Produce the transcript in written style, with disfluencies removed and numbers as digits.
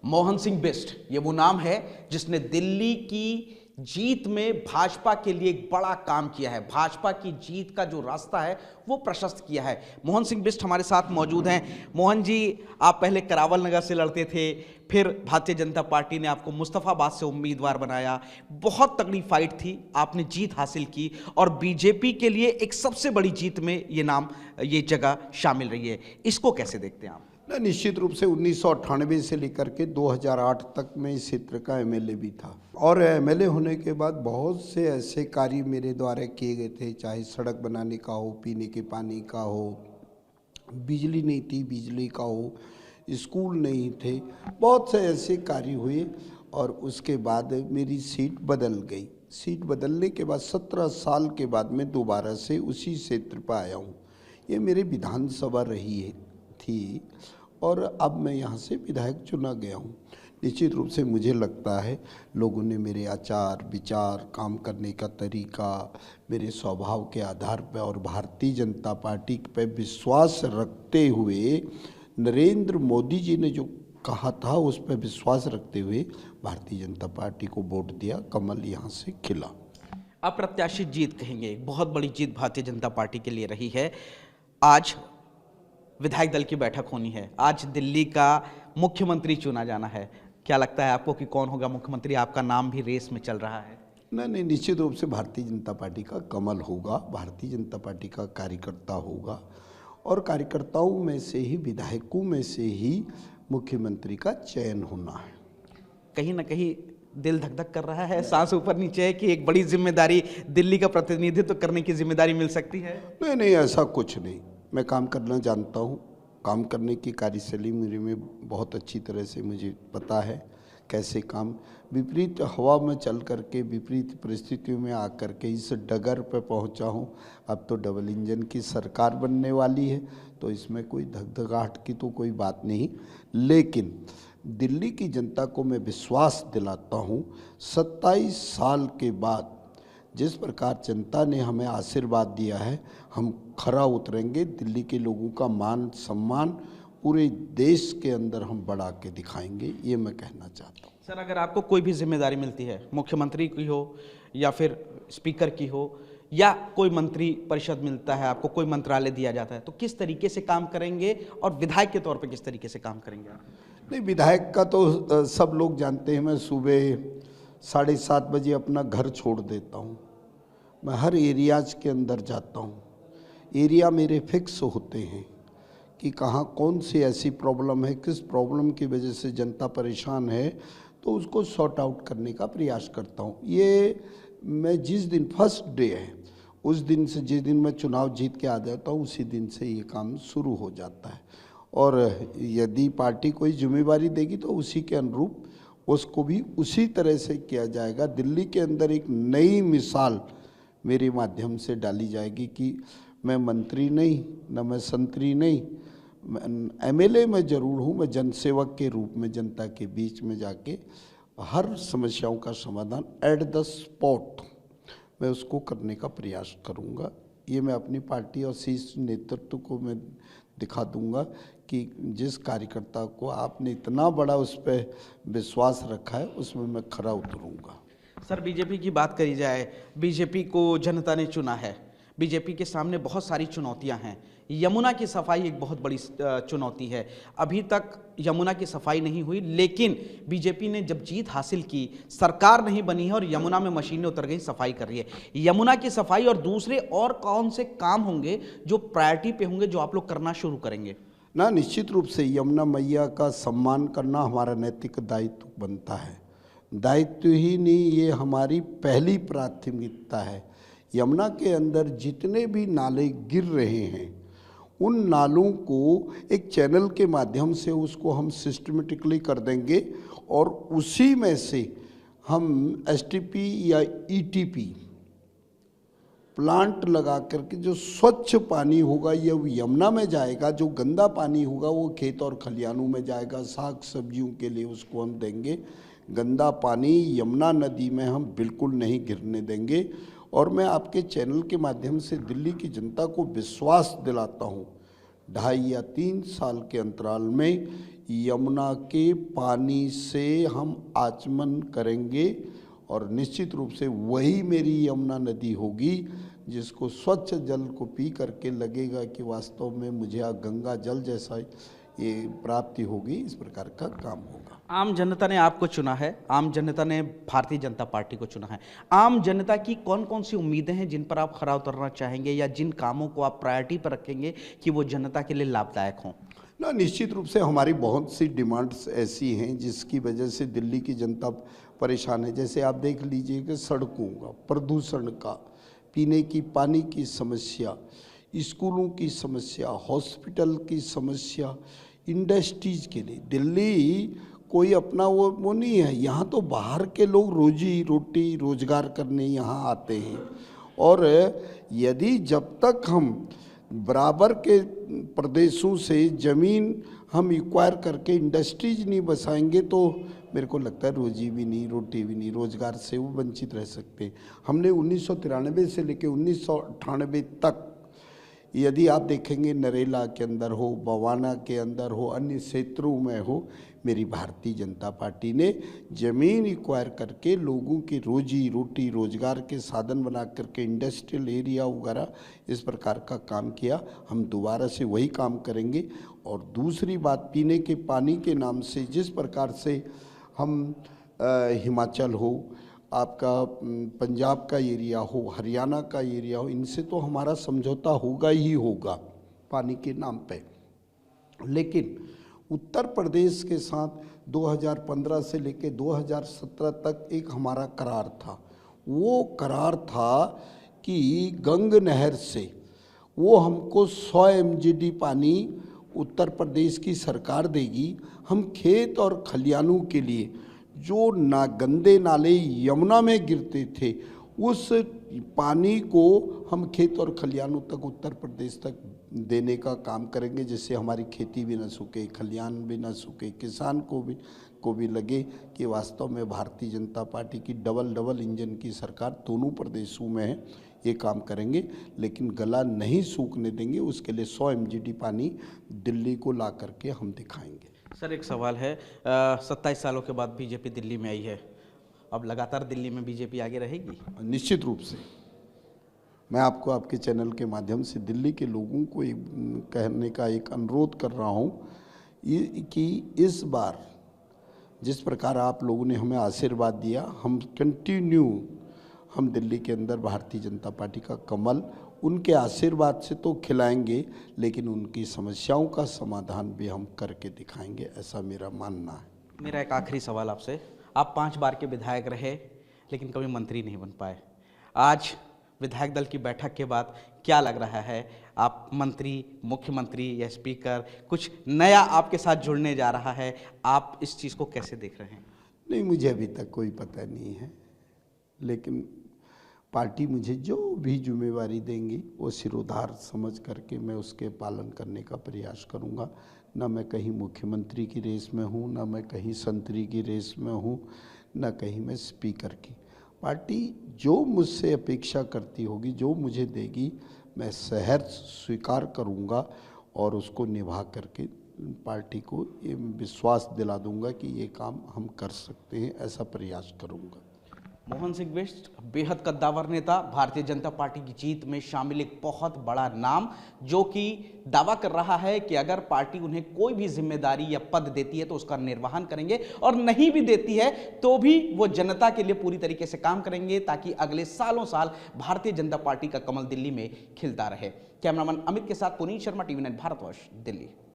मोहन सिंह बिष्ट, ये वो नाम है जिसने दिल्ली की जीत में भाजपा के लिए एक बड़ा काम किया है। भाजपा की जीत का जो रास्ता है वो प्रशस्त किया है। मोहन सिंह बिष्ट हमारे साथ मौजूद हैं। मोहन जी, आप पहले करावल नगर से लड़ते थे, फिर भारतीय जनता पार्टी ने आपको मुस्तफाबाद से उम्मीदवार बनाया। बहुत तगड़ी फाइट थी, आपने जीत हासिल की और बीजेपी के लिए एक सबसे बड़ी जीत में ये जगह शामिल रही है। इसको कैसे देखते हैं आप? निश्चित रूप से 1998 से लेकर के 2008 तक मैं इस क्षेत्र का एमएलए भी था और एमएलए होने के बाद बहुत से ऐसे कार्य मेरे द्वारा किए गए थे, चाहे सड़क बनाने का हो, पीने के पानी का हो, बिजली नहीं थी बिजली का हो, स्कूल नहीं थे, बहुत से ऐसे कार्य हुए। और उसके बाद मेरी सीट बदल गई। सीट बदलने के बाद 17 साल के बाद मैं दोबारा से उसी क्षेत्र पर आया हूँ। ये मेरी विधानसभा रही थी और अब मैं यहाँ से विधायक चुना गया हूँ। निश्चित रूप से मुझे लगता है लोगों ने मेरे आचार विचार, काम करने का तरीका, मेरे स्वभाव के आधार पर और भारतीय जनता पार्टी पे विश्वास रखते हुए, नरेंद्र मोदी जी ने जो कहा था उस पर विश्वास रखते हुए भारतीय जनता पार्टी को वोट दिया। कमल यहाँ से खिला। अप्रत्याशित जीत कहेंगे, बहुत बड़ी जीत भारतीय जनता पार्टी के लिए रही है। आज विधायक दल की बैठक होनी है, आज दिल्ली का मुख्यमंत्री चुना जाना है। क्या लगता है आपको कि कौन होगा मुख्यमंत्री? आपका नाम भी रेस में चल रहा है। नहीं, निश्चित रूप से भारतीय जनता पार्टी का कमल होगा, भारतीय जनता पार्टी का कार्यकर्ता होगा और कार्यकर्ताओं में से ही, विधायकों में से ही मुख्यमंत्री का चयन होना है। कहीं ना कहीं दिल धक धक कर रहा है, सांस ऊपर नीचे है कि एक बड़ी जिम्मेदारी, दिल्ली का प्रतिनिधित्व करने की जिम्मेदारी मिल सकती है? नहीं, ऐसा कुछ नहीं। मैं काम करना जानता हूँ, काम करने की कार्यशैली मेरे में बहुत अच्छी तरह से मुझे पता है कैसे काम। विपरीत हवा में चल करके, विपरीत परिस्थितियों में आकर के इस डगर पर पहुँचा हूँ। अब तो डबल इंजन की सरकार बनने वाली है, तो इसमें कोई धकधकाहट की तो कोई बात नहीं। लेकिन दिल्ली की जनता को मैं विश्वास दिलाता हूँ, 27 साल के बाद जिस प्रकार जनता ने हमें आशीर्वाद दिया है, हम खरा उतरेंगे। दिल्ली के लोगों का मान सम्मान पूरे देश के अंदर हम बढ़ा के दिखाएंगे, ये मैं कहना चाहता हूँ। सर, अगर आपको कोई भी जिम्मेदारी मिलती है, मुख्यमंत्री की हो या फिर स्पीकर की हो या कोई मंत्री परिषद मिलता है, आपको कोई मंत्रालय दिया जाता है, तो किस तरीके से काम करेंगे और विधायक के तौर पे किस तरीके से काम करेंगे आप? नहीं, विधायक का तो सब लोग जानते हैं। मैं सुबह 7:30 बजे अपना घर छोड़ देता हूँ। मैं हर एरियाज के अंदर जाता हूँ। एरिया मेरे फिक्स होते हैं कि कहाँ कौन सी ऐसी प्रॉब्लम है, किस प्रॉब्लम की वजह से जनता परेशान है, तो उसको सॉर्ट आउट करने का प्रयास करता हूँ। ये मैं जिस दिन फर्स्ट डे है, उस दिन से, जिस दिन मैं चुनाव जीत के आ जाता हूँ, उसी दिन से ये काम शुरू हो जाता है। और यदि पार्टी कोई जिम्मेवारी देगी तो उसी के अनुरूप उसको भी उसी तरह से किया जाएगा। दिल्ली के अंदर एक नई मिसाल मेरे माध्यम से डाली जाएगी कि मैं मंत्री नहीं, न मैं संतरी नहीं, एमएलए मैं जरूर हूँ। मैं जनसेवक के रूप में जनता के बीच में जाके हर समस्याओं का समाधान एट द स्पॉट मैं उसको करने का प्रयास करूँगा। ये मैं अपनी पार्टी और शीर्ष नेतृत्व को मैं दिखा दूंगा कि जिस कार्यकर्ता को आपने इतना बड़ा उस पर विश्वास रखा है, उसमें मैं खरा उतरूँगा। सर, बीजेपी की बात करी जाए, बीजेपी को जनता ने चुना है, बीजेपी के सामने बहुत सारी चुनौतियां हैं। यमुना की सफाई एक बहुत बड़ी चुनौती है। अभी तक यमुना की सफाई नहीं हुई, लेकिन बीजेपी ने जब जीत हासिल की, सरकार नहीं बनी है और यमुना में मशीनें उतर गई, सफाई कर रही है। यमुना की सफाई और दूसरे और कौन से काम होंगे जो प्रायोरिटी पे होंगे, जो आप लोग करना शुरू करेंगे? ना, निश्चित रूप से यमुना मैया का सम्मान करना हमारा नैतिक दायित्व बनता है। दायित्व ही नहीं, ये हमारी पहली प्राथमिकता है। यमुना के अंदर जितने भी नाले गिर रहे हैं, उन नालों को एक चैनल के माध्यम से उसको हम सिस्टमेटिकली कर देंगे और उसी में से हम एसटीपी या ईटीपी प्लांट लगा करके जो स्वच्छ पानी होगा ये यमुना में जाएगा, जो गंदा पानी होगा वो खेत और खलिहानों में जाएगा, साग सब्जियों के लिए उसको हम देंगे। गंदा पानी यमुना नदी में हम बिल्कुल नहीं गिरने देंगे। और मैं आपके चैनल के माध्यम से दिल्ली की जनता को विश्वास दिलाता हूँ, 2.5 या 3 साल के अंतराल में यमुना के पानी से हम आचमन करेंगे और निश्चित रूप से वही मेरी यमुना नदी होगी जिसको स्वच्छ जल को पी करके लगेगा कि वास्तव में मुझे गंगा जल जैसा ये प्राप्ति होगी। इस प्रकार का काम होगा। आम जनता ने आपको चुना है, आम जनता ने भारतीय जनता पार्टी को चुना है। आम जनता की कौन कौन सी उम्मीदें हैं जिन पर आप खरा उतरना चाहेंगे या जिन कामों को आप प्रायोरिटी पर रखेंगे कि वो जनता के लिए लाभदायक हों? ना, निश्चित रूप से हमारी बहुत सी डिमांड्स ऐसी हैं जिसकी वजह से दिल्ली की जनता परेशान है। जैसे आप देख लीजिए कि सड़कों का, प्रदूषण का, पीने की पानी की समस्या, स्कूलों की समस्या, हॉस्पिटल की समस्या, इंडस्ट्रीज के लिए दिल्ली कोई अपना वो नहीं है। यहाँ तो बाहर के लोग रोजी रोटी रोजगार करने यहाँ आते हैं और यदि जब तक हम बराबर के प्रदेशों से ज़मीन हम एक्वायर करके इंडस्ट्रीज नहीं बसाएंगे तो मेरे को लगता है रोजी भी नहीं, रोटी भी नहीं, रोजगार से वो वंचित रह सकते हैं। हमने 1993 से लेकर 1998 तक यदि आप देखेंगे नरेला के अंदर हो, बवाना के अंदर हो, अन्य क्षेत्रों में हो, मेरी भारतीय जनता पार्टी ने ज़मीन एक्वायर करके लोगों की रोजी रोटी रोजगार के साधन बना करके इंडस्ट्रियल एरिया वगैरह इस प्रकार का काम किया। हम दोबारा से वही काम करेंगे। और दूसरी बात, पीने के पानी के नाम से जिस प्रकार से हम हिमाचल हो, आपका पंजाब का एरिया हो, हरियाणा का एरिया हो, इनसे तो हमारा समझौता होगा ही होगा पानी के नाम पे। लेकिन उत्तर प्रदेश के साथ 2015 से लेकर 2017 तक एक हमारा करार था। वो करार था कि गंग नहर से वो हमको 100 MGD पानी उत्तर प्रदेश की सरकार देगी। हम खेत और खलियानों के लिए जो गंदे नाले यमुना में गिरते थे उस पानी को हम खेत और खलियानों तक उत्तर प्रदेश तक देने का काम करेंगे, जिससे हमारी खेती भी ना सूखे, खलियान भी ना सूखे, किसान को भी लगे कि वास्तव में भारतीय जनता पार्टी की डबल इंजन की सरकार दोनों प्रदेशों में है। ये काम करेंगे लेकिन गला नहीं सूखने देंगे। उसके लिए 100 MGD पानी दिल्ली को ला करके हम दिखाएंगे। सर, एक सवाल है, 27 सालों के बाद बीजेपी दिल्ली में आई है, अब लगातार दिल्ली में बीजेपी आगे रहेगी? निश्चित रूप से मैं आपको आपके चैनल के माध्यम से दिल्ली के लोगों को कहने का एक अनुरोध कर रहा हूँ कि इस बार जिस प्रकार आप लोगों ने हमें आशीर्वाद दिया, हम दिल्ली के अंदर भारतीय जनता पार्टी का कमल उनके आशीर्वाद से तो खिलाएंगे, लेकिन उनकी समस्याओं का समाधान भी हम करके दिखाएंगे, ऐसा मेरा मानना है। मेरा एक आखिरी सवाल आपसे, आप 5 बार के विधायक रहे लेकिन कभी मंत्री नहीं बन पाए। आज विधायक दल की बैठक के बाद क्या लग रहा है, आप मंत्री, मुख्यमंत्री या स्पीकर, कुछ नया आपके साथ जुड़ने जा रहा है, आप इस चीज़ को कैसे देख रहे हैं? नहीं, मुझे अभी तक कोई पता नहीं है, लेकिन पार्टी मुझे जो भी जिम्मेवारी देंगी वो सिरोधार समझ करके मैं उसके पालन करने का प्रयास करूंगा। ना मैं कहीं मुख्यमंत्री की रेस में हूं, ना मैं कहीं संतरी की रेस में हूं, ना कहीं मैं स्पीकर की। पार्टी जो मुझसे अपेक्षा करती होगी, जो मुझे देगी, मैं सहर्ष स्वीकार करूंगा और उसको निभा करके पार्टी को ये विश्वास दिला दूंगा कि ये काम हम कर सकते हैं, ऐसा प्रयास करूंगा। मोहन सिंह बिष्ट, बेहद कद्दावर नेता, भारतीय जनता पार्टी की जीत में शामिल एक बहुत बड़ा नाम, जो कि दावा कर रहा है कि अगर पार्टी उन्हें कोई भी जिम्मेदारी या पद देती है तो उसका निर्वहन करेंगे, और नहीं भी देती है तो भी वो जनता के लिए पूरी तरीके से काम करेंगे ताकि अगले सालों साल भारतीय जनता पार्टी का कमल दिल्ली में खिलता रहे। कैमरामैन अमित के साथ पुनीत शर्मा, TV9 भारतवर्ष, दिल्ली।